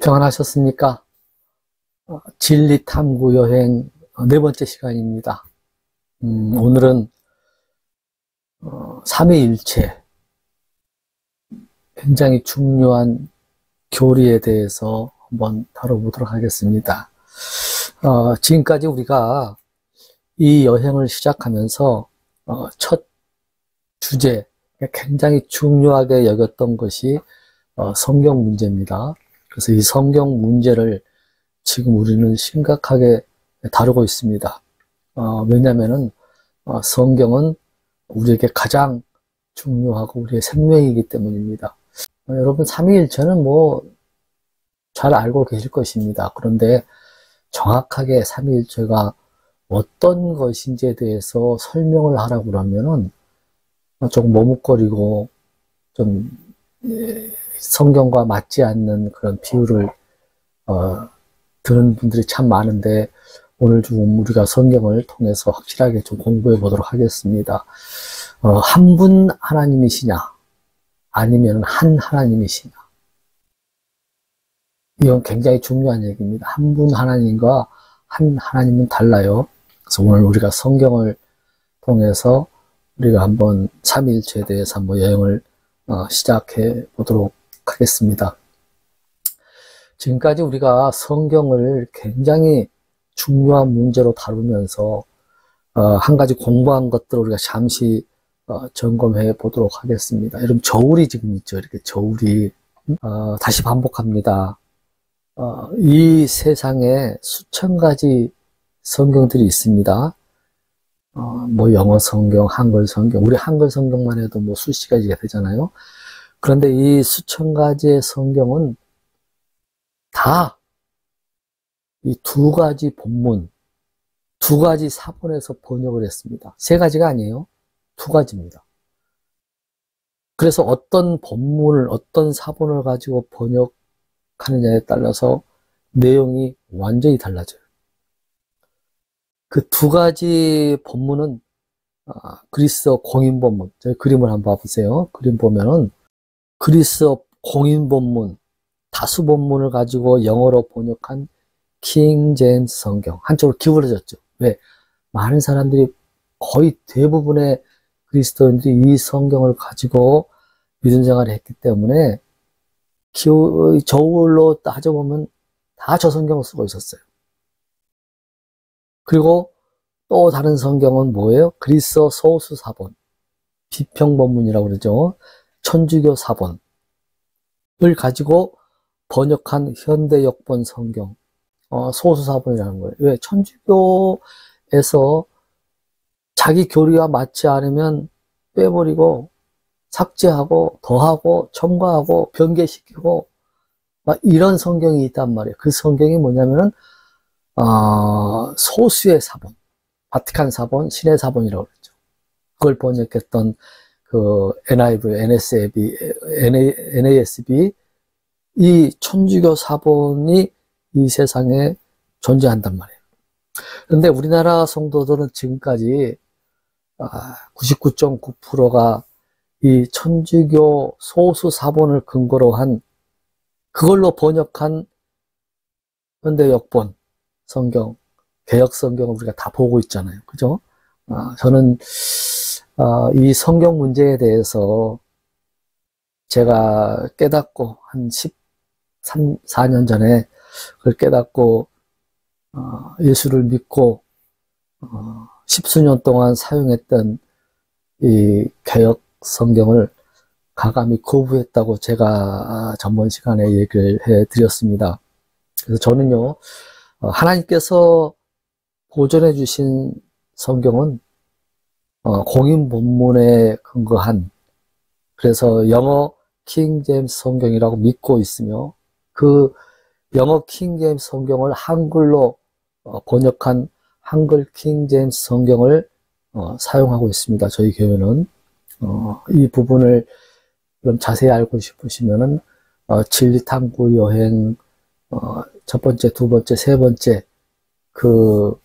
평안하셨습니까? 진리탐구 여행 네 번째 시간입니다. 오늘은 삼위일체, 굉장히 중요한 교리에 대해서 한번 다뤄보도록 하겠습니다. 지금까지 우리가 이 여행을 시작하면서 첫 주제, 굉장히 중요하게 여겼던 것이 성경 문제입니다. 그래서 이 성경 문제를 지금 우리는 심각하게 다루고 있습니다. 왜냐하면은 성경은 우리에게 가장 중요하고 우리의 생명이기 때문입니다. 여러분, 삼위일체는 잘 알고 계실 것입니다. 그런데 정확하게 삼위일체가 어떤 것인지에 대해서 설명을 하라고 그러면은 조금 머뭇거리고 좀 성경과 맞지 않는 그런 비유를 드는 분들이 참 많은데, 오늘 좀 우리가 성경을 통해서 확실하게 좀 공부해 보도록 하겠습니다. 한 분 하나님이시냐, 아니면 한 하나님이시냐. 이건 굉장히 중요한 얘기입니다. 한 분 하나님과 한 하나님은 달라요. 그래서 오늘 우리가 성경을 통해서 우리가 한번 삼위일체에 대해서 한번 여행을 시작해 보도록 하겠습니다. 지금까지 우리가 성경을 굉장히 중요한 문제로 다루면서 한 가지 공부한 것들을 우리가 잠시 점검해 보도록 하겠습니다. 여러분, 저울이 지금 있죠. 이렇게 저울이. 다시 반복합니다. 이 세상에 수천 가지 성경들이 있습니다. 영어 성경, 한글 성경, 우리 한글 성경만 해도 수십 가지가 되잖아요. 그런데 이 수천 가지의 성경은 다 이 두 가지 본문, 두 가지 사본에서 번역을 했습니다. 세 가지가 아니에요. 두 가지입니다. 그래서 어떤 본문을, 어떤 사본을 가지고 번역하느냐에 따라서 내용이 완전히 달라져요. 그 두 가지 본문은 그리스어 공인본문, 저희 그림을 한번 봐보세요. 그림 보면은 그리스어 공인본문, 다수본문을 가지고 영어로 번역한 킹 제임스 성경, 한쪽으로 기울어졌죠. 왜? 많은 사람들이, 거의 대부분의 그리스도인들이 이 성경을 가지고 믿음 생활을 했기 때문에 저울로 따져보면 다 저 성경을 쓰고 있었어요. 그리고 또 다른 성경은 뭐예요? 그리스어 소수 사본, 비평본문이라고 그러죠. 천주교 사본을 가지고 번역한 현대 역본 성경, 소수 사본이라는 거예요. 왜? 천주교에서 자기 교리와 맞지 않으면 빼버리고 삭제하고 더하고 첨가하고 변개시키고 막 이런 성경이 있단 말이에요. 그 성경이 뭐냐면은 소수의 사본, 바티칸 사본, 신의 사본이라고 그러죠. 그걸 번역했던 그 NIV, NASB, 이 천주교 사본이 이 세상에 존재한단 말이에요. 그런데 우리나라 성도들은 지금까지 99.9%가 이 천주교 소수 사본을 근거로 한, 그걸로 번역한 현대 역본 성경, 개역 성경을 우리가 다 보고 있잖아요. 그죠? 저는 이 성경 문제에 대해서 제가 깨닫고 한 14년 전에 그걸 깨닫고 예수를 믿고 10수년 동안 사용했던 이 개역 성경을 가감히 거부했다고 제가 전번 시간에 얘기를 해드렸습니다. 그래서 저는요, 하나님께서 보존해 주신 성경은 공인 본문에 근거한, 그래서 영어 킹 제임스 성경이라고 믿고 있으며, 그 영어 킹 제임스 성경을 한글로 번역한 한글 킹 제임스 성경을 사용하고 있습니다. 저희 교회는 이 부분을 좀 자세히 알고 싶으시면은 진리탐구 여행 첫 번째, 두 번째, 세 번째 그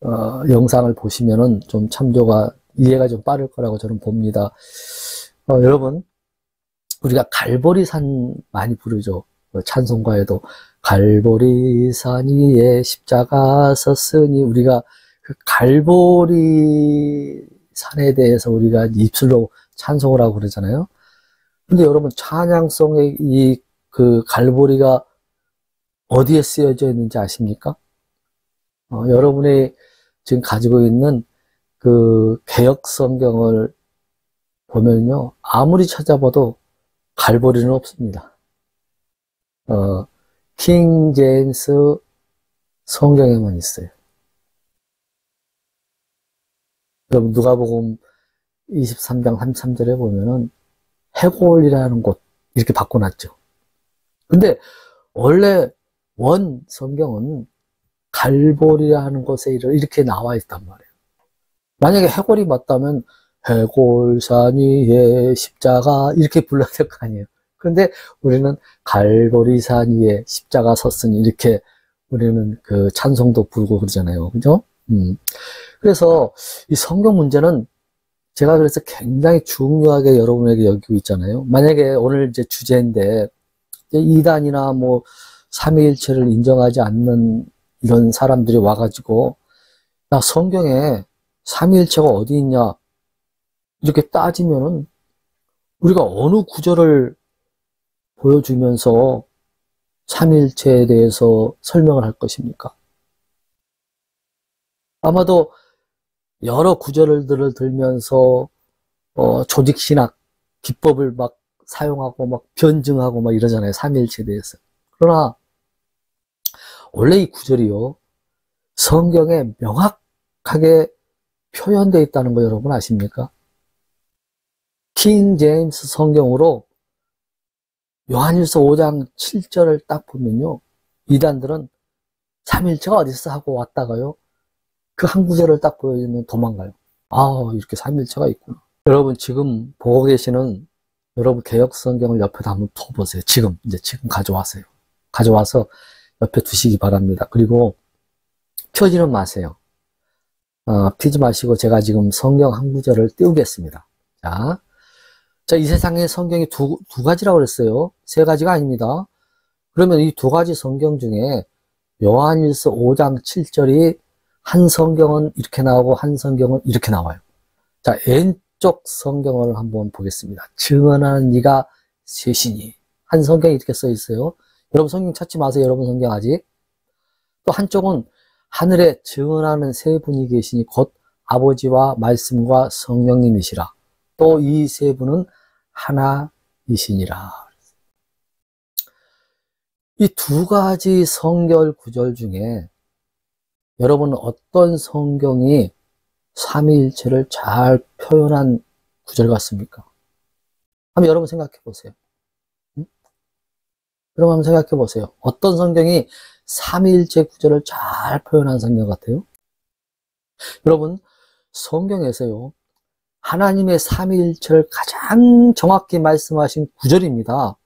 영상을 보시면은 좀 참조가, 이해가 좀 빠를 거라고 저는 봅니다. 여러분, 우리가 갈보리산 많이 부르죠. 찬송가에도 갈보리산 위에 십자가 섰으니, 우리가 그 갈보리 산에 대해서 우리가 입술로 찬송을 하고 그러잖아요. 근데 여러분, 찬양송의 그 갈보리가 어디에 쓰여져 있는지 아십니까? 여러분이 지금 가지고 있는 그 개역 성경을 보면요, 아무리 찾아봐도 갈보리는 없습니다. 킹 제임스 성경에만 있어요. 여러분, 누가복음 23장 33절에 보면은 해골이라는 곳 이렇게 바꿔놨죠. 근데 원래 원 성경은 갈보리라는 곳에 이렇게 나와 있단 말이에요. 만약에 해골이 맞다면 해골산 위에 십자가 이렇게 불러야 될 거 아니에요. 그런데 우리는 갈보리산 위에 십자가 섰으니 이렇게 우리는 그 찬송도 부르고 그러잖아요. 그죠? 그래서 이 성경 문제는 제가 그래서 굉장히 중요하게 여러분에게 여기고 있잖아요. 만약에 오늘 이제 주제인데 이단이나 뭐 삼위일체를 인정하지 않는 이런 사람들이 와가지고 야, 성경에 삼위일체가 어디 있냐 이렇게 따지면은 우리가 어느 구절을 보여주면서 삼위일체에 대해서 설명을 할 것입니까? 아마도 여러 구절들을 들면서 조직신학 기법을 막 사용하고 막 변증하고 막 이러잖아요. 삼위일체에 대해서. 그러나 원래 이 구절이요, 성경에 명확하게 표현되어 있다는 거 여러분 아십니까? 킹 제임스 성경으로 요한일서 5장 7절을 딱 보면요, 이단들은 삼위일체가 어디서 하고 왔다가요, 그 한 구절을 딱 보여주면 도망가요. 아, 이렇게 삼위일체가 있구나. 여러분 지금 보고 계시는 여러분 개역 성경을 옆에다 한번 둬보세요. 지금 가져와서 옆에 두시기 바랍니다. 그리고 펴지는 마세요. 피지 마시고 제가 지금 성경 한 구절을 띄우겠습니다. 자, 이 세상에 성경이 두 가지라고 그랬어요. 세 가지가 아닙니다. 그러면 이 두 가지 성경 중에 요한일서 5장 7절이 한 성경은 이렇게 나오고 한 성경은 이렇게 나와요. 자, 왼쪽 성경을 한번 보겠습니다. 증언하는 이가 셋이니. 한 성경이 이렇게 써 있어요. 여러분 성경 찾지 마세요. 여러분 성경 아직. 또 한쪽은 하늘에 증언하는 세 분이 계시니 곧 아버지와 말씀과 성령님이시라. 또 이 세 분은 하나이시니라. 이 두 가지 성결 구절 중에 여러분은 어떤 성경이 삼위일체를 잘 표현한 구절 같습니까? 한번 여러분 생각해 보세요. 여러분 한번 생각해 보세요. 어떤 성경이 삼위일체 구절을 잘 표현한 성경 같아요? 여러분, 성경에서요, 하나님의 삼위일체를 가장 정확히 말씀하신 구절입니다.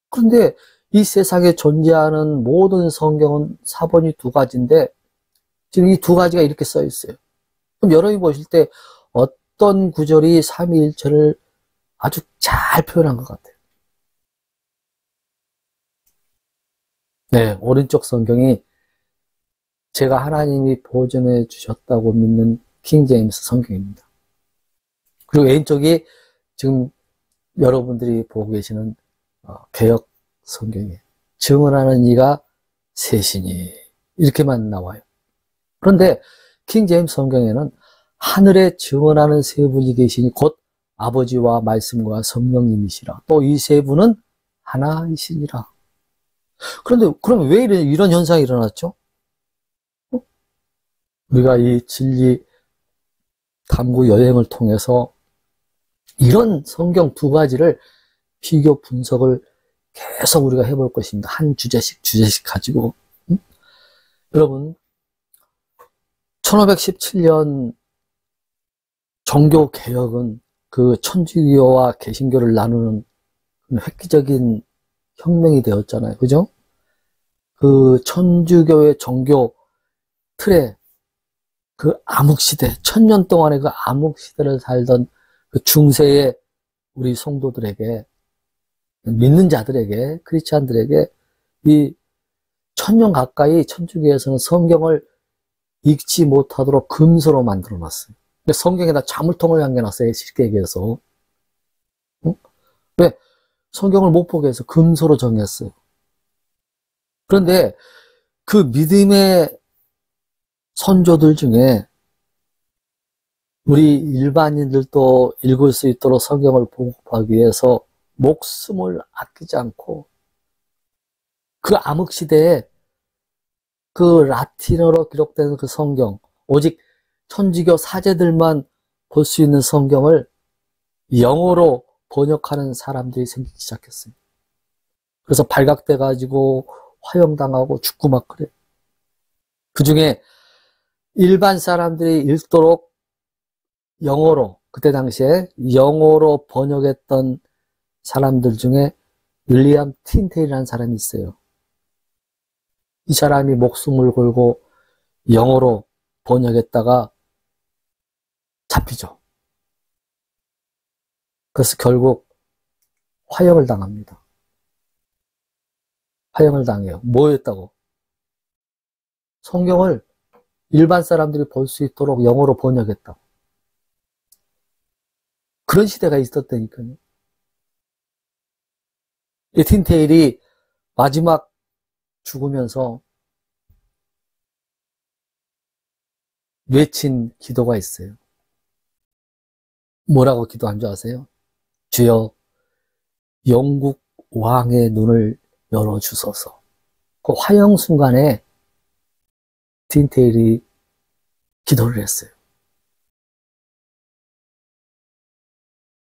그런데 이 세상에 존재하는 모든 성경은 사본이 두 가지인데 지금 이 두 가지가 이렇게 써 있어요. 그럼 여러분이 보실 때 어떤 구절이 삼위일체를 아주 잘 표현한 것 같아요? 네, 오른쪽 성경이 제가 하나님이 보존해 주셨다고 믿는 킹 제임스 성경입니다. 그리고 왼쪽이 지금 여러분들이 보고 계시는 개역 성경이에요. 증언하는 이가 셋이니 이렇게만 나와요. 그런데 킹 제임스 성경에는 하늘에 증언하는 세 분이 계시니 곧 아버지와 말씀과 성령님이시라. 또 이 세 분은 하나이시니라. 그런데 그럼 왜 이런 현상이 일어났죠? 우리가 이 진리 탐구 여행을 통해서 이런 성경 두 가지를 비교 분석을 계속 우리가 해볼 것입니다. 한 주제씩 가지고. 여러분, 1517년 종교 개혁은 그 천주교와 개신교를 나누는 획기적인 혁명이 되었잖아요. 그죠? 그 천주교의 종교 틀에 그 암흑시대, 1000년 동안의 그 암흑시대를 살던 그 중세의 우리 성도들에게 믿는 자들에게, 크리스찬들에게 이 1000년 가까이 천주교에서는 성경을 읽지 못하도록 금서로 만들어 놨어요. 성경에다 자물통을 남겨놨어요. 쉽게 얘기해서. 응? 왜? 성경을 못 보게 해서 금서로 정했어요. 그런데 그 믿음의 선조들 중에 우리 일반인들도 읽을 수 있도록 성경을 보급하기 위해서 목숨을 아끼지 않고 그 암흑시대에 그 라틴어로 기록된 그 성경, 오직 천주교 사제들만 볼 수 있는 성경을 영어로 번역하는 사람들이 생기기 시작했어요. 그래서 발각돼가지고 화형당하고 죽고 막 그래. 그 중에 일반 사람들이 읽도록 영어로, 그때 당시에 영어로 번역했던 사람들 중에 윌리엄 틴테일이라는 사람이 있어요. 이 사람이 목숨을 걸고 영어로 번역했다가 잡히죠. 그래서 결국 화형을 당합니다. 화형을 당해요. 뭐였다고? 성경을 일반 사람들이 볼 수 있도록 영어로 번역했다고. 그런 시대가 있었다니까요. 이 틴테일이 마지막 죽으면서 외친 기도가 있어요. 뭐라고 기도한 줄 아세요? 주여, 영국 왕의 눈을 열어주소서. 그 화형 순간에 틴테일이 기도를 했어요.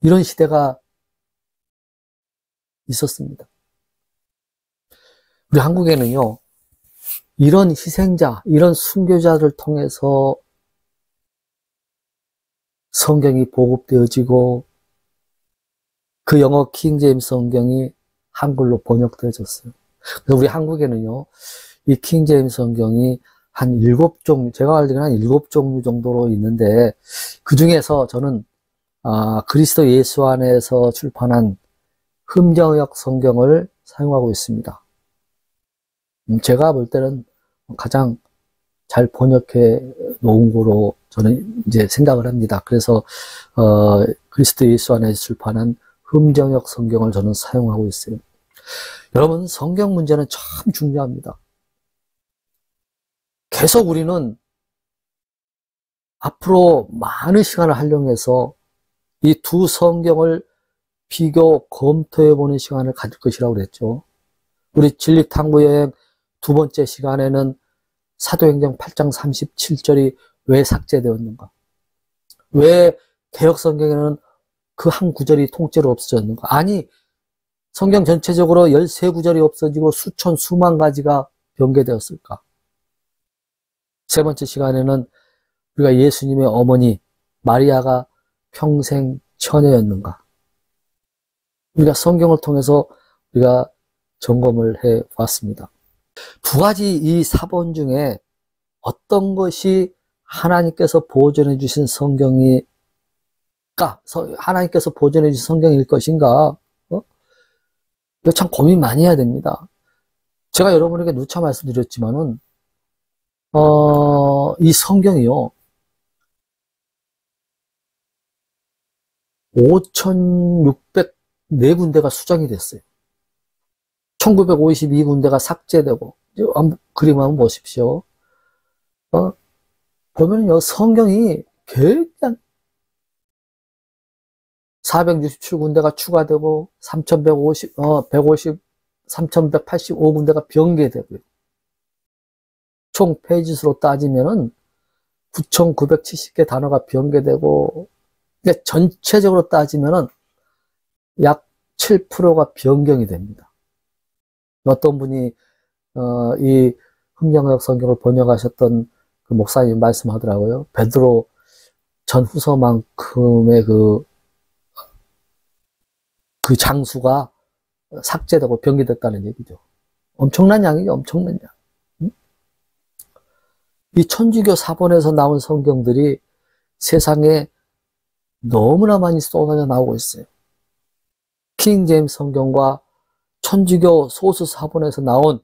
이런 시대가 있었습니다. 우리 한국에는요, 이런 희생자, 이런 순교자를 통해서 성경이 보급되어지고 그 영어 킹제임스 성경이 한글로 번역되어졌어요. 그래서 우리 한국에는요, 이 킹제임스 성경이 한 7종류, 제가 알기로는 한 7종류 정도로 있는데, 그 중에서 저는 그리스도 예수 안에서 출판한 흠정역 성경을 사용하고 있습니다. 제가 볼 때는 가장 잘 번역해 놓은 거로 저는 이제 생각을 합니다. 그래서 그리스도 예수 안에서 출판한 흠정역 성경을 저는 사용하고 있어요. 여러분, 성경 문제는 참 중요합니다. 계속 우리는 앞으로 많은 시간을 활용해서 이 두 성경을 비교 검토해보는 시간을 가질 것이라고 그랬죠. 우리 진리탐구여행 두 번째 시간에는 사도행전 8장 37절이 왜 삭제되었는가? 왜 개역성경에는 그 한 구절이 통째로 없어졌는가? 아니, 성경 전체적으로 13구절이 없어지고 수천 수만 가지가 변개되었을까? 세 번째 시간에는 우리가 예수님의 어머니 마리아가 평생 처녀였는가? 우리가 성경을 통해서 우리가 점검을 해 봤습니다. 두 가지 이 사본 중에 어떤 것이 하나님께서 보존해 주신 성경이 하나님께서 보존해 주신 성경일 것인가? 이거 참 고민 많이 해야 됩니다. 제가 여러분에게 누차 말씀드렸지만은 이 성경이요, 5,604군데가 수정이 됐어요. 1952군데가 삭제되고, 그림 한번 보십시오. 보면요, 성경이 굉장히 467군데가 추가되고, 3,185군데가 변개되고요. 총 페이지 수로 따지면은 9,970개 단어가 변개되고, 근데 전체적으로 따지면은 약 7%가 변경이 됩니다. 어떤 분이 이 흠정역 성경을 번역하셨던 그 목사님 말씀하더라고요. 베드로 전후서만큼의 그 장수가 삭제되고 변기됐다는 얘기죠. 엄청난 양이죠, 엄청난 양. 이 천주교 사본에서 나온 성경들이 세상에 너무나 많이 쏟아져 나오고 있어요. 킹 제임스 성경과 천주교 소수 사본에서 나온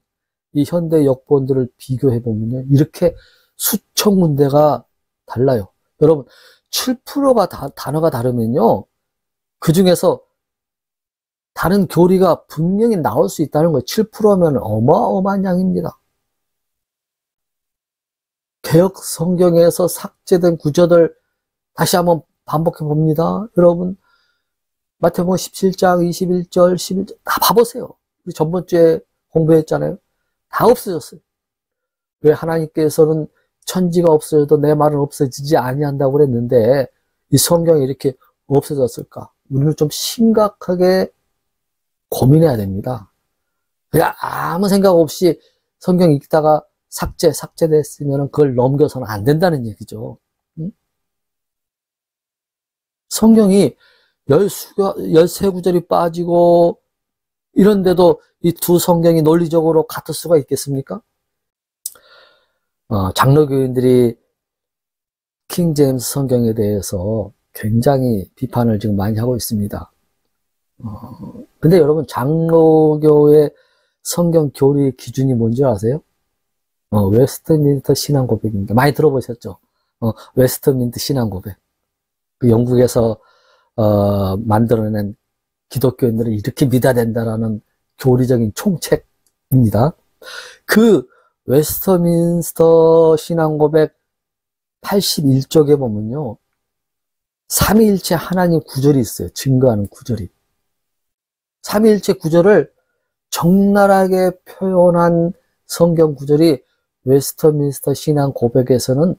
이 현대 역본들을 비교해 보면요, 이렇게 수천 군데가 달라요. 여러분, 7%가 단어가 다르면요, 그 중에서 다른 교리가 분명히 나올 수 있다는 거예요. 7%면 어마어마한 양입니다. 개역 성경에서 삭제된 구절들 다시 한번 반복해 봅니다. 여러분, 마태복음 17장 21절 11절 다 봐보세요. 우리 전번주에 공부했잖아요. 다 없어졌어요. 왜 하나님께서는 천지가 없어져도 내 말은 없어지지 아니한다고 그랬는데 이 성경이 이렇게 없어졌을까? 우리는 좀 심각하게 고민해야 됩니다. 그냥 아무 생각 없이 성경 읽다가 삭제됐으면 그걸 넘겨서는 안 된다는 얘기죠. 응? 성경이 13구절이 빠지고 이런데도 이 두 성경이 논리적으로 같을 수가 있겠습니까? 장로교인들이 킹제임스 성경에 대해서 굉장히 비판을 지금 많이 하고 있습니다. 근데 여러분, 장로교의 성경 교리 기준이 뭔지 아세요? 웨스트민스터 신앙 고백입니다. 많이 들어보셨죠? 웨스트민스터 신앙 고백. 그 영국에서 만들어낸 기독교인들을 이렇게 믿어야 된다라는 교리적인 총책입니다. 그 웨스트민스터 신앙 고백 81쪽에 보면요, 삼위일체 하나님 구절이 있어요. 증거하는 구절이. 삼위일체 구절을 적나라하게 표현한 성경 구절이 웨스트민스터 신앙 고백에서는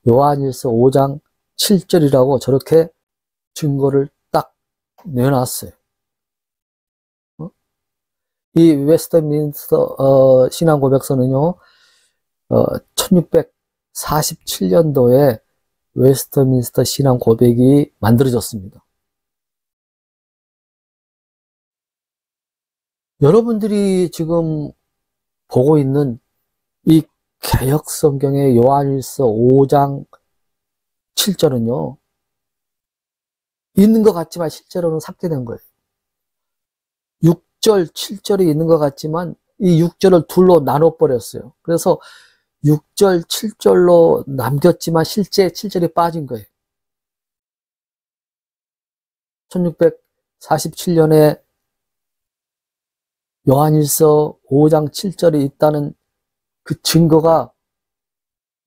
요한일서 5장 7절이라고 저렇게 증거를 딱 내놨어요. 이 웨스트민스터 신앙 고백서는요, 1647년도에 웨스트민스터 신앙 고백이 만들어졌습니다. 여러분들이 지금 보고 있는 이 개역 성경의 요한일서 5장 7절은요, 있는 것 같지만 실제로는 삭제된 거예요. 6절, 7절이 있는 것 같지만 이 6절을 둘로 나눠버렸어요. 그래서 6절, 7절로 남겼지만 실제 7절이 빠진 거예요. 1647년에 요한일서 5장 7절이 있다는 그 증거가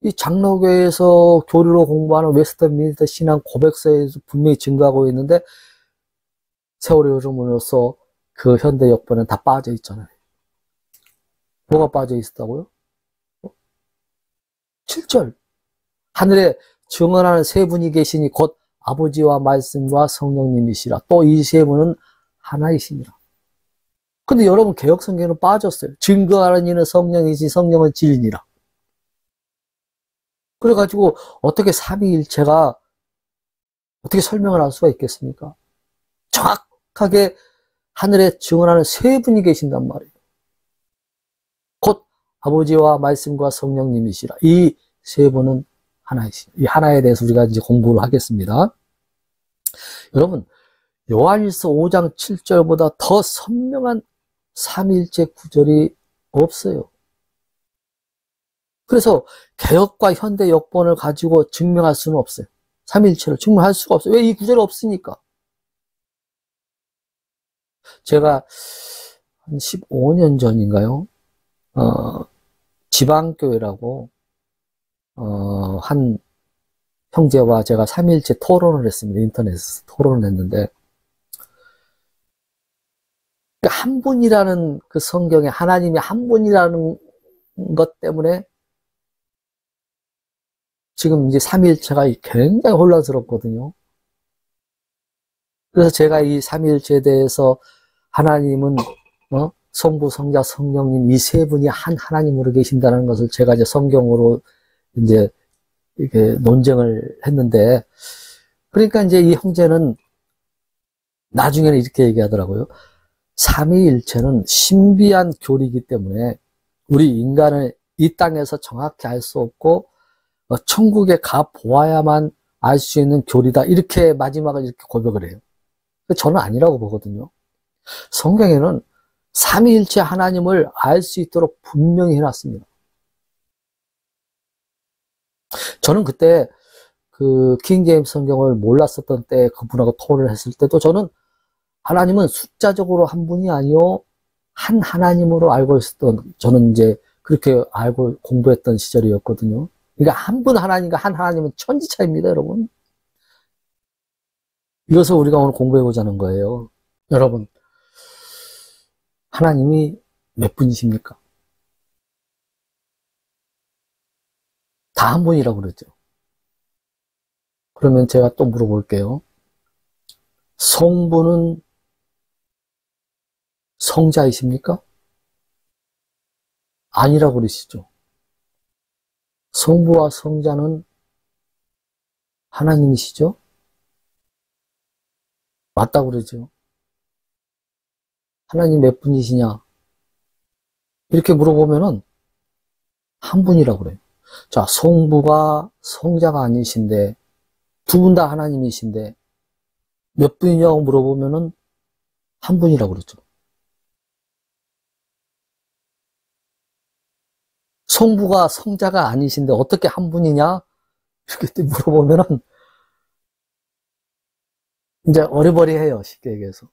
이 장로교에서 교리로 공부하는 웨스트민스터 신앙 고백서에서 분명히 증거하고 있는데 세월이 흐름으로써 그 현대 역본은 다 빠져 있잖아요. 뭐가 빠져 있었다고요? 7절. 하늘에 증언하는 세 분이 계시니 곧 아버지와 말씀과 성령님이시라. 또 이 세 분은 하나이시니라. 근데 여러분, 개역성경은 빠졌어요. 증거하는 이는 성령이지 성령은 진리니라. 그래가지고 어떻게 삼위일체가 어떻게 설명을 할 수가 있겠습니까? 정확하게 하늘에 증언하는 세 분이 계신단 말이에요. 곧 아버지와 말씀과 성령님이시라. 이 세 분은 하나이시라. 이 하나에 대해서 우리가 이제 공부를 하겠습니다. 여러분, 요한일서 5장 7절보다 더 선명한 삼위일체 구절이 없어요. 그래서 개역과 현대 역본을 가지고 증명할 수는 없어요. 삼위일체를 증명할 수가 없어요. 왜? 이 구절이 없으니까. 제가 한 15년 전인가요? 지방교회라고 한 형제와 제가 삼위일체 토론을 했습니다. 인터넷에서 토론을 했는데, 한 분이라는 그 성경에 하나님이 한 분이라는 것 때문에 지금 이제 삼위일체가 굉장히 혼란스럽거든요. 그래서 제가 이 삼위일체에 대해서 하나님은 성부, 성자, 성령님 이 세 분이 한 하나님으로 계신다는 것을 제가 이제 성경으로 이제 이렇게 논쟁을 했는데, 그러니까 이제 이 형제는 나중에는 이렇게 얘기하더라고요. 삼위일체는 신비한 교리이기 때문에 우리 인간을 이 땅에서 정확히 알 수 없고 천국에 가 보아야만 알 수 있는 교리다. 이렇게 마지막을 이렇게 고백을 해요. 저는 아니라고 보거든요. 성경에는 삼위일체 하나님을 알 수 있도록 분명히 해놨습니다. 저는 그때 그 킹제임스 성경을 몰랐었던 때 그분하고 토론을 했을 때도 저는 하나님은 숫자적으로 한 분이 아니요 한 하나님으로 알고 있었던, 저는 이제 그렇게 알고 공부했던 시절이었거든요. 그러니까 한 분 하나님과 한 하나님은 천지 차이입니다, 여러분. 이것을 우리가 오늘 공부해보자는 거예요. 여러분, 하나님이 몇 분이십니까? 다 한 분이라고 그러죠. 그러면 제가 또 물어볼게요. 성부는 성자이십니까? 아니라고 그러시죠. 성부와 성자는 하나님이시죠? 맞다고 그러죠. 하나님 몇 분이시냐? 이렇게 물어보면은 한 분이라고 그래요. 자, 성부가 성자가 아니신데 두 분 다 하나님이신데 몇 분이냐고 물어보면은 한 분이라고 그러죠. 성부가 성자가 아니신데 어떻게 한 분이냐? 이렇게 물어보면은 이제 어리버리해요. 쉽게 얘기해서.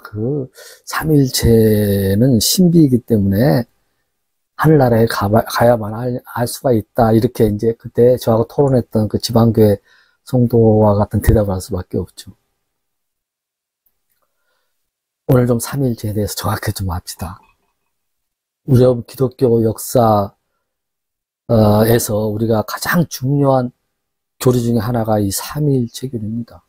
그 삼일체는 신비이기 때문에 하늘나라에 가야만 알 수가 있다. 이렇게 이제 그때 저하고 토론했던 그 지방교회 성도와 같은 대답을 할 수밖에 없죠. 오늘 좀 삼일체에 대해서 정확히 좀 합시다. 우리 기독교 역사에서 우리가 가장 중요한 교리 중에 하나가 이 삼위일체 교리입니다.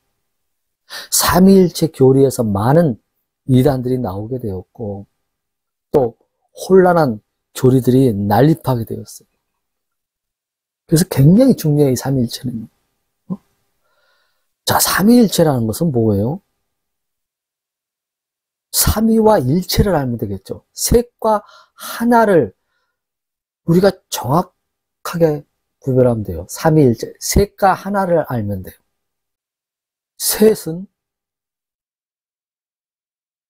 삼위일체 교리에서 많은 이단들이 나오게 되었고 또 혼란한 교리들이 난립하게 되었어요. 그래서 굉장히 중요해요, 이 삼위일체는. 자, 삼위일체라는 것은 뭐예요? 삼위와 일체를 알면 되겠죠. 셋과 하나를 우리가 정확하게 구별하면 돼요. 삼위일체, 셋과 하나를 알면 돼요. 셋은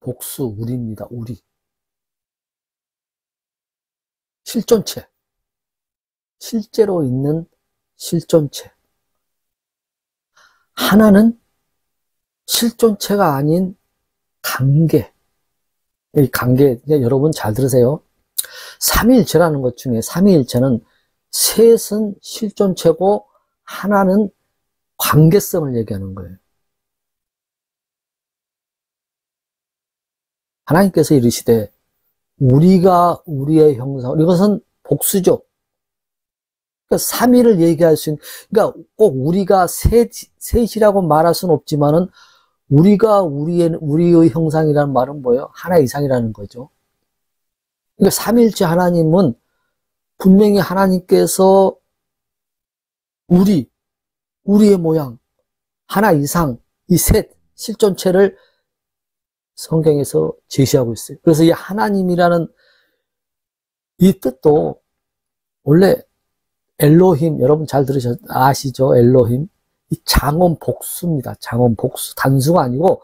복수, 우리입니다. 우리. 실존체. 실제로 있는 실존체. 하나는 실존체가 아닌 관계. 이 관계, 여러분 잘 들으세요. 삼위일체라는 것 중에 삼위일체는 셋은 실존체고 하나는 관계성을 얘기하는 거예요. 하나님께서 이르시되 우리가 우리의 형상, 이것은 복수죠. 그러니까 삼위를 얘기할 수 있는, 그러니까 꼭 우리가 셋이라고 말할 수는 없지만은 우리가 우리의 형상이라는 말은 뭐예요? 하나 이상이라는 거죠. 그러니까 삼위일체 하나님은 분명히 하나님께서 우리의 모양, 하나 이상, 이 셋, 실존체를 성경에서 제시하고 있어요. 그래서 이 하나님이라는 이 뜻도 원래 엘로힘, 여러분 잘 아시죠? 엘로힘. 이 장엄 복수입니다. 장엄 복수. 단수가 아니고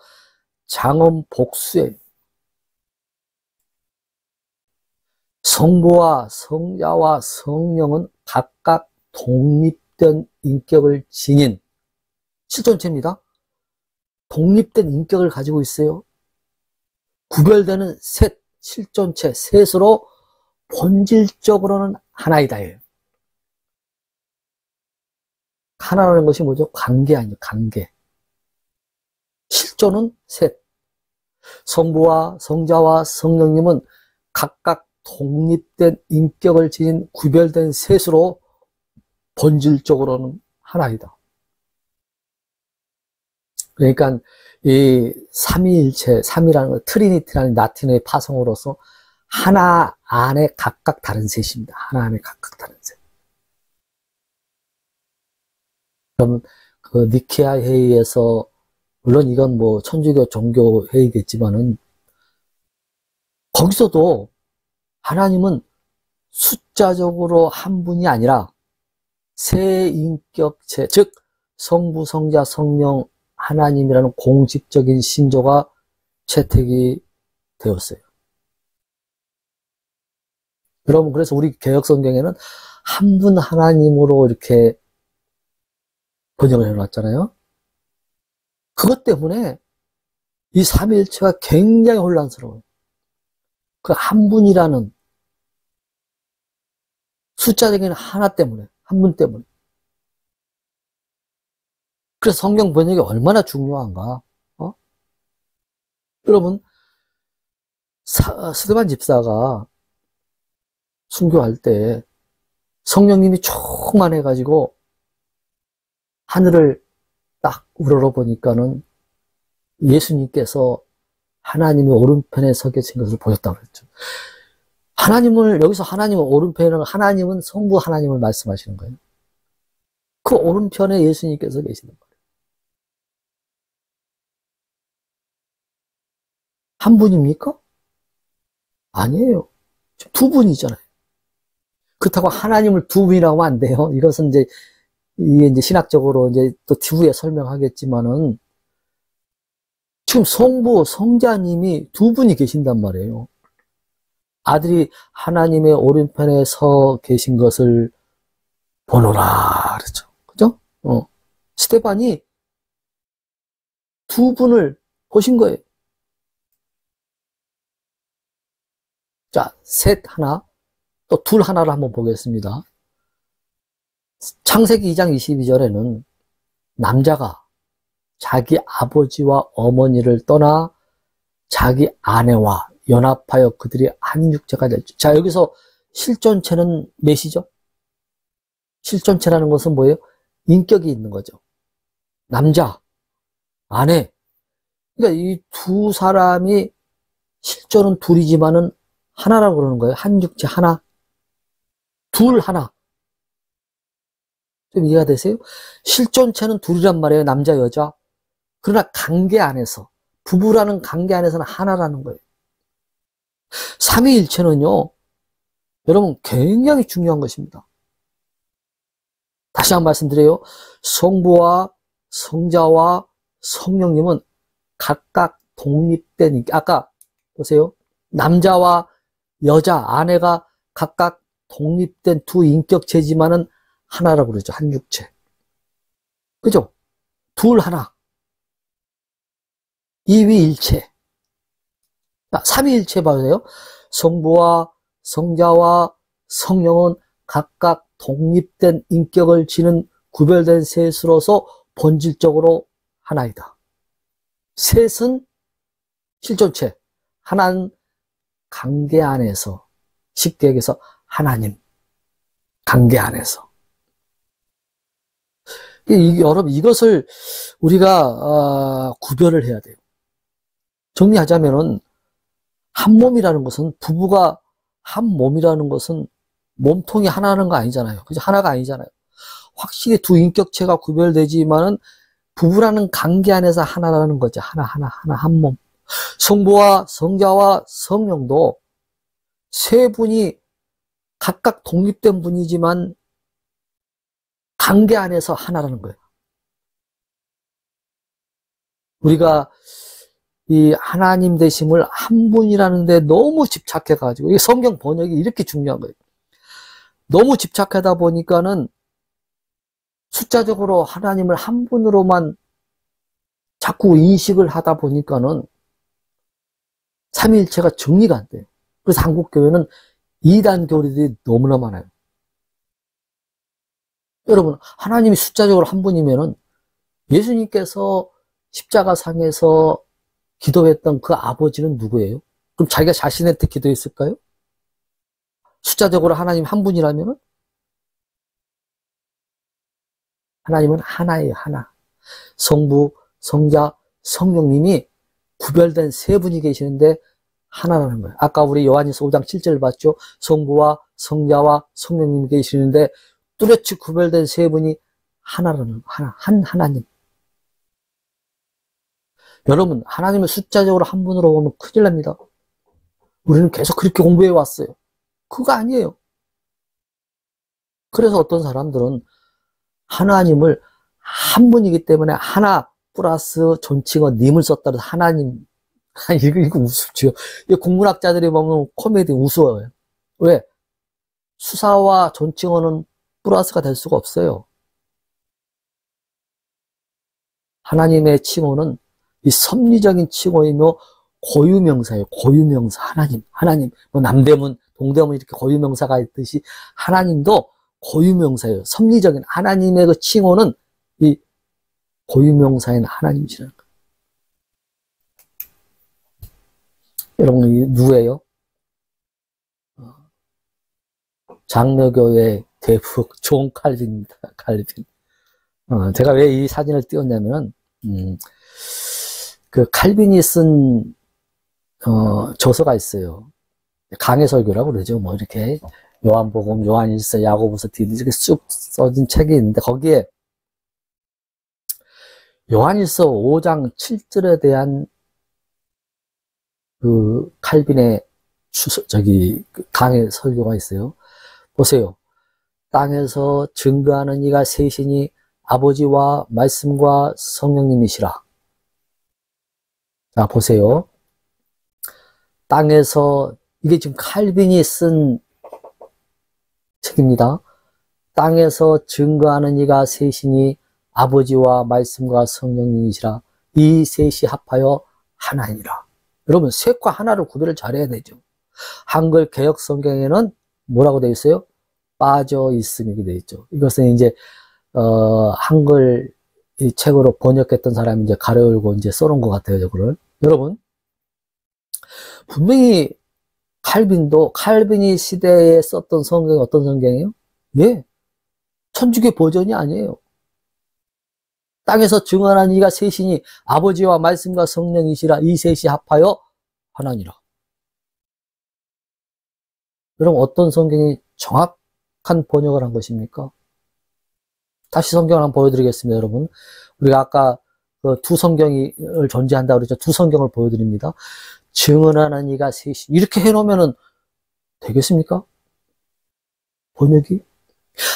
장엄 복수예요. 성부와 성자와 성령은 각각 독립된 인격을 지닌 실존체입니다. 독립된 인격을 가지고 있어요. 구별되는 셋, 실존체, 셋으로 본질적으로는 하나이다예요. 하나라는 것이 뭐죠? 관계 아니에요. 관계. 실존은 셋. 성부와 성자와 성령님은 각각 독립된 인격을 지닌 구별된 셋으로 본질적으로는 하나이다. 그러니까 이 삼위일체, 삼위라는 것, 트리니티라는 라틴어의 파송으로서 하나 안에 각각 다른 셋입니다. 하나 안에 각각 다른 셋. 그러면 그 니케아 회의에서, 물론 이건 뭐 천주교 종교 회의겠지만은 거기서도 하나님은 숫자적으로 한 분이 아니라 세 인격체, 즉 성부, 성자, 성령 하나님이라는 공식적인 신조가 채택이 되었어요. 여러분, 그래서 우리 개역성경에는 한 분 하나님으로 이렇게 번역을 해놨잖아요. 그것 때문에 이 삼위일체가 굉장히 혼란스러워요. 그 한 분이라는 숫자적인 하나 때문에, 한 분 때문에. 그래서 성경 번역이 얼마나 중요한가. 여러분, 스데반 집사가 순교할 때 성령님이 충만해가지고 하늘을 딱 우러러보니까는 예수님께서 하나님의 오른편에 서 계신 것을 보였다고 그랬죠. 여기서 하나님은 오른편에는 하나님은 성부 하나님을 말씀하시는 거예요. 그 오른편에 예수님께서 계시는 거예요. 한 분입니까? 아니에요. 두 분이잖아요. 그렇다고 하나님을 두 분이라고 하면 안 돼요. 이것은 이게 이제 신학적으로 또 후에 설명하겠지만은 지금 성부, 성자님이 두 분이 계신단 말이에요. 아들이 하나님의 오른편에 서 계신 것을 보노라 그랬죠. 그죠? 스데반이 두 분을 보신 거예요. 자, 셋 하나, 또 둘 하나를 한번 보겠습니다. 창세기 2장 22절에는 남자가 자기 아버지와 어머니를 떠나 자기 아내와 연합하여 그들이 한 육체가 됐죠. 자, 여기서 실존체는 몇이죠? 실존체라는 것은 뭐예요? 인격이 있는 거죠. 남자, 아내. 그러니까 이 두 사람이 실존은 둘이지만은 하나라고 그러는 거예요. 한 육체 하나. 둘 하나. 좀 이해가 되세요? 실존체는 둘이란 말이에요. 남자, 여자. 그러나 관계 안에서, 부부라는 관계 안에서는 하나라는 거예요. 삼위일체는요, 여러분 굉장히 중요한 것입니다. 다시 한번 말씀드려요. 성부와 성자와 성령님은 각각 독립된, 아까 보세요. 남자와 여자, 아내가 각각 독립된 두 인격체지만은 하나라고 그러죠. 한 육체. 그죠? 둘 하나. 이위일체. 삼위일체 봐주세요. 성부와 성자와 성령은 각각 독립된 인격을 지닌 구별된 셋으로서 본질적으로 하나이다. 셋은 실존체, 하나는 관계 안에서, 쉽게 얘기해서 하나님, 관계 안에서. 여러분, 이것을 우리가 구별을 해야 돼요. 정리하자면은 한 몸이라는 것은, 부부가 한 몸이라는 것은 몸통이 하나라는 거 아니잖아요. 그죠? 하나가 아니잖아요. 확실히 두 인격체가 구별되지만은 부부라는 관계 안에서 하나라는 거죠. 하나, 한 몸. 성부와 성자와 성령도 세 분이 각각 독립된 분이지만 관계 안에서 하나라는 거예요. 우리가 이 하나님 되심을 한 분이라는 데 너무 집착해가지고, 이 성경 번역이 이렇게 중요한 거예요. 너무 집착하다 보니까는 숫자적으로 하나님을 한 분으로만 자꾸 인식을 하다 보니까는 삼위일체가 정리가 안 돼요. 그래서 한국교회는 이단 교리들이 너무나 많아요. 여러분, 하나님이 숫자적으로 한 분이면은 예수님께서 십자가상에서 기도했던 그 아버지는 누구예요? 그럼 자기가 자신한테 기도했을까요? 숫자적으로 하나님 한 분이라면은? 하나님은 하나예요, 하나. 성부, 성자, 성령님이 구별된 세 분이 계시는데 하나라는 거예요. 아까 우리 요한일서 5장 7절을 봤죠? 성부와 성자와 성령님이 계시는데 뚜렷이 구별된 세 분이 하나라는 거예요. 하나님. 여러분, 하나님을 숫자적으로 한 분으로 보면 큰일 납니다. 우리는 계속 그렇게 공부해 왔어요. 그거 아니에요. 그래서 어떤 사람들은 하나님을 한 분이기 때문에 하나 플러스 존칭어 님을 썼다 해서 하나님, 아니, 이거 우습죠. 이 국문학자들이 보면 코미디 우스워요. 왜? 수사와 존칭어는 플러스가 될 수가 없어요. 하나님의 칭호는 이 섭리적인 칭호이며 고유명사예요. 고유명사. 하나님. 뭐 남대문, 동대문 이렇게 고유명사가 있듯이 하나님도 고유명사예요. 섭리적인 하나님의 그 칭호는 이 고유명사인 하나님이시라는 거예요. 여러분, 이 누구예요? 장로교의 대부 존 칼빈입니다. 칼빈. 제가 왜 이 사진을 띄웠냐면은, 그 칼빈이 쓴, 저서가 있어요. 강해설교라고 그러죠. 뭐 이렇게 요한복음, 요한일서, 야고보서, 디도서 이렇게 쭉 써진 책이 있는데 거기에 요한일서 5장 7절에 대한 그 칼빈의 강해 설교가 있어요. 보세요. 땅에서 증거하는 이가 셋이니 아버지와 말씀과 성령님이시라. 자, 보세요. 땅에서, 이게 지금 칼빈이 쓴 책입니다. 땅에서 증거하는 이가 셋이니 아버지와 말씀과 성령님이시라. 이 셋이 합하여 하나이니라. 여러분, 셋과 하나를 구별을 잘해야 되죠. 한글 개역 성경에는 뭐라고 되어 있어요? 빠져 있음 이렇게 되어 있죠. 이것은 이제 한글 이 책으로 번역했던 사람이 이제 가려울고 이제 써놓은 것 같아요, 이거를. 여러분, 분명히 칼빈이 시대에 썼던 성경이 어떤 성경이에요? 예, 천주교 버전이 아니에요. 땅에서 증언한 이가 셋이니 아버지와 말씀과 성령이시라. 이 셋이 합하여 하나니라. 여러분, 어떤 성경이 정확한 번역을 한 것입니까? 다시 성경을 한번 보여드리겠습니다, 여러분. 우리가 아까 그 두 성경을 존재한다고 그랬죠. 두 성경을 보여드립니다. 증언하는 이가 셋이. 이렇게 해놓으면 되겠습니까? 번역이?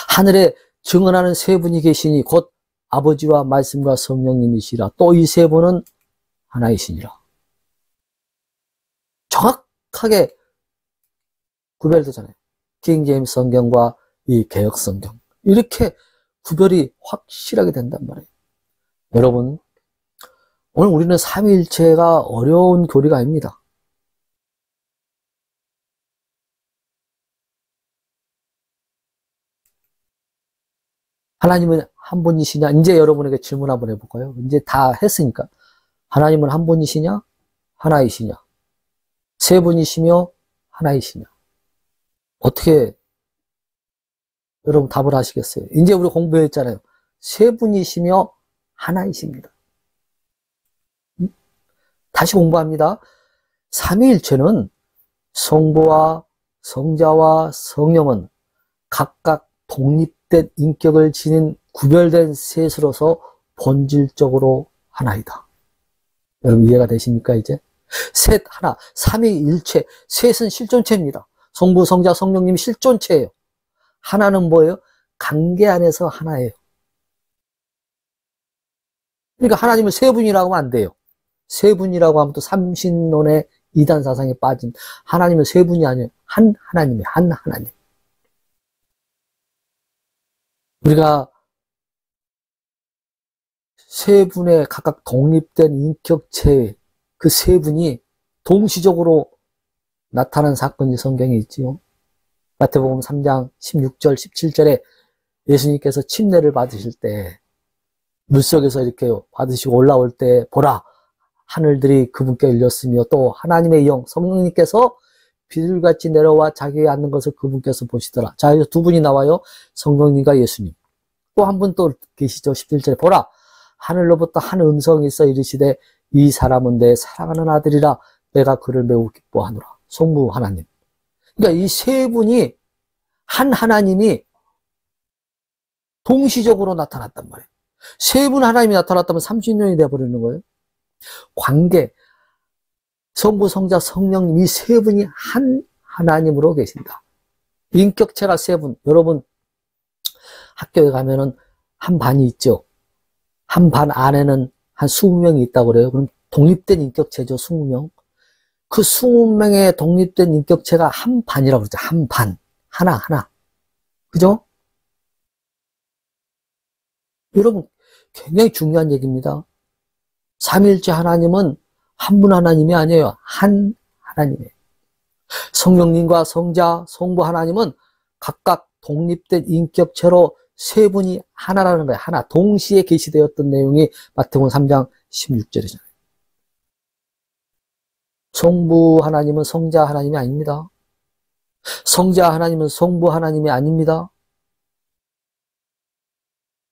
하늘에 증언하는 세 분이 계시니 곧 아버지와 말씀과 성령님이시라. 또 이 세 분은 하나이시니라. 정확하게 구별되잖아요. 킹 제임스 성경과 이 개역 성경. 이렇게 구별이 확실하게 된단 말이에요. 여러분, 오늘 우리는 삼위일체가 어려운 교리가 아닙니다. 하나님은 한 분이시냐? 이제 여러분에게 질문 한번 해볼까요? 이제 다 했으니까. 하나님은 한 분이시냐? 하나이시냐? 세 분이시며 하나이시냐? 어떻게 여러분 답을 하시겠어요? 이제 우리 공부했잖아요. 세 분이시며 하나이십니다. 다시 공부합니다. 삼위일체는 성부와 성자와 성령은 각각 독립된 인격을 지닌 구별된 셋으로서 본질적으로 하나이다. 여러분 이해가 되십니까 이제? 셋 하나, 삼위일체, 셋은 실존체입니다. 성부, 성자, 성령님이 실존체예요. 하나는 뭐예요? 관계 안에서 하나예요. 그러니까 하나님을 세 분이라고 하면 안 돼요. 세 분이라고 하면 또 삼신론의 이단 사상에 빠진 하나님은 세 분이 아니에요. 한 하나님이에요. 한 하나님. 우리가 세 분의 각각 독립된 인격체 그 세 분이 동시적으로 나타난 사건이 성경에 있지요. 마태복음 3장 16절 17절에 예수님께서 침례를 받으실 때 물속에서 이렇게 받으시고 올라올 때 보라 하늘들이 그분께 열렸으며 또 하나님의 영 성령님께서 비둘같이 내려와 자기에 앉는 것을 그분께서 보시더라. 자, 여기서 두 분이 나와요. 성령님과 예수님. 또 한 분 또 계시죠. 17절에 보라 하늘로부터 한 음성이 있어 이르시되 이 사람은 내 사랑하는 아들이라 내가 그를 매우 기뻐하노라. 성부 하나님. 그러니까 이 세 분이 한 하나님이 동시적으로 나타났단 말이에요. 세 분 하나님이 나타났다면 30년이 되어버리는 거예요. 관계, 성부, 성자, 성령님 이 세 분이 한 하나님으로 계신다. 인격체가 세 분. 여러분 학교에 가면은 한 반이 있죠. 한 반 안에는 한 20명이 있다고 그래요. 그럼 독립된 인격체죠, 20명. 그 20명의 독립된 인격체가 한 반이라고 그러죠. 한 반. 하나. 그죠? 여러분, 굉장히 중요한 얘기입니다. 삼위일체 하나님은 한 분 하나님이 아니에요. 한 하나님이에요. 성령님과 성자, 성부 하나님은 각각 독립된 인격체로 세 분이 하나라는 거예요. 하나. 동시에 계시되었던 내용이 마태복음 3장 16절이잖아요. 성부 하나님은 성자 하나님이 아닙니다. 성자 하나님은 성부 하나님이 아닙니다.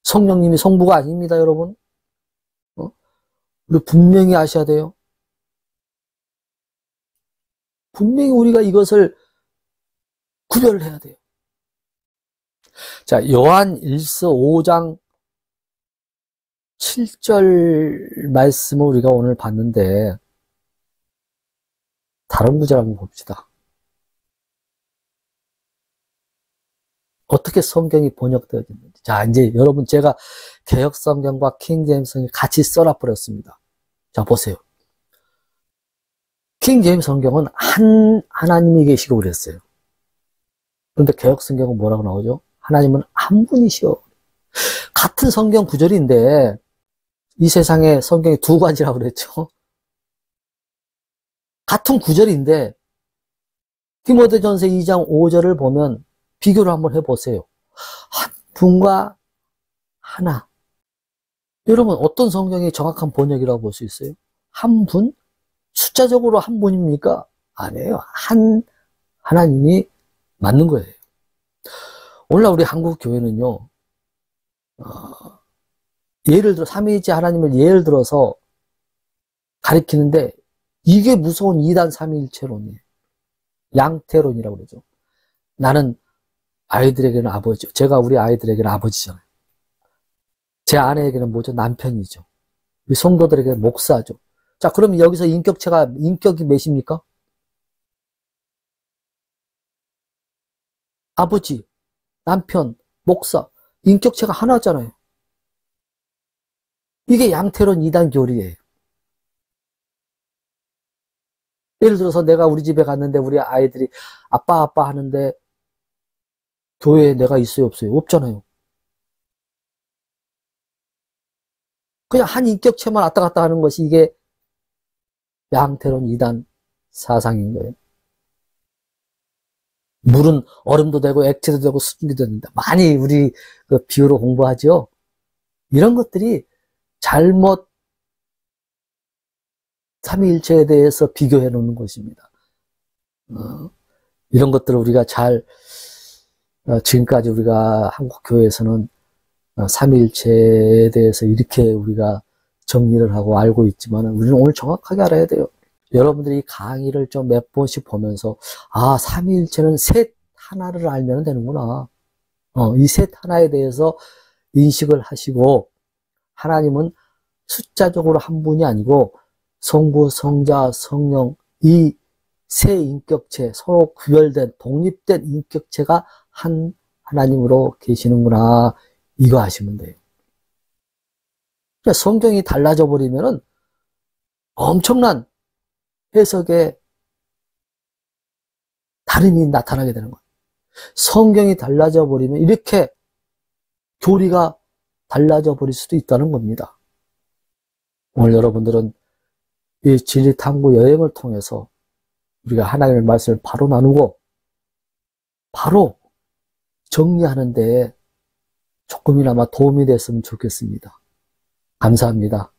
성령님이 성부가 아닙니다, 여러분. 우리 분명히 아셔야 돼요. 분명히 우리가 이것을 구별해야 돼요. 자, 요한 1서 5장 7절 말씀을 우리가 오늘 봤는데, 다른 구절 한번 봅시다. 어떻게 성경이 번역되어졌는지. 자, 이제 여러분, 제가 개역 성경과 킹제임스 성경 같이 써놔버렸습니다. 자, 보세요. 킹제임스 성경은 한 하나님이 계시고 그랬어요. 그런데 개역 성경은 뭐라고 나오죠? 하나님은 한 분이시오. 같은 성경 구절인데 이 세상에 성경이 두 가지라고 그랬죠. 같은 구절인데 디모데전서 2장 5절을 보면 비교를 한번 해보세요. 한 분과 하나. 여러분, 어떤 성경이 정확한 번역이라고 볼 수 있어요? 한 분? 숫자적으로 한 분입니까? 아니에요. 한 하나님이 맞는 거예요. 오늘날 우리 한국 교회는요, 예를 들어 삼위일체 하나님을 예를 들어서 가리키는데 이게 무서운 이단 삼위일체론이에요. 양태론이라고 그러죠. 나는 아이들에게는 아버지, 제가 우리 아이들에게는 아버지잖아요. 제 아내에게는 뭐죠? 남편이죠. 우리 성도들에게는 목사죠. 자, 그러면 여기서 인격이 몇입니까? 아버지, 남편, 목사, 인격체가 하나잖아요. 이게 양태론 이단 교리예요. 예를 들어서 내가 우리 집에 갔는데 우리 아이들이 아빠 하는데 교회에 내가 있어요, 없어요? 없잖아요. 그냥 한 인격체만 왔다 갔다 하는 것이 이게 양태론 이단 사상인 거예요. 물은 얼음도 되고 액체도 되고 수증기도 됩니다. 많이 우리 그 비유로 공부하죠. 이런 것들이 잘못 삼위일체에 대해서 비교해 놓는 것입니다. 이런 것들을 우리가 지금까지 우리가 한국 교회에서는 삼위일체에 대해서 이렇게 우리가 정리를 하고 알고 있지만 우리는 오늘 정확하게 알아야 돼요. 여러분들이 강의를 좀 몇 번씩 보면서 삼위일체는 셋 하나를 알면 되는구나. 이 셋 하나에 대해서 인식을 하시고 하나님은 숫자적으로 한 분이 아니고 성부, 성자, 성령 이 세 인격체 서로 구별된 독립된 인격체가 한 하나님으로 계시는구나. 이거 아시면 돼요. 성경이 달라져 버리면은 엄청난 해석에 다름이 나타나게 되는 거예요. 성경이 달라져 버리면 이렇게 교리가 달라져 버릴 수도 있다는 겁니다. 오늘 여러분들은 이 진리탐구 여행을 통해서 우리가 하나님의 말씀을 바로 나누고 바로 정리하는 데 조금이나마 도움이 됐으면 좋겠습니다. 감사합니다.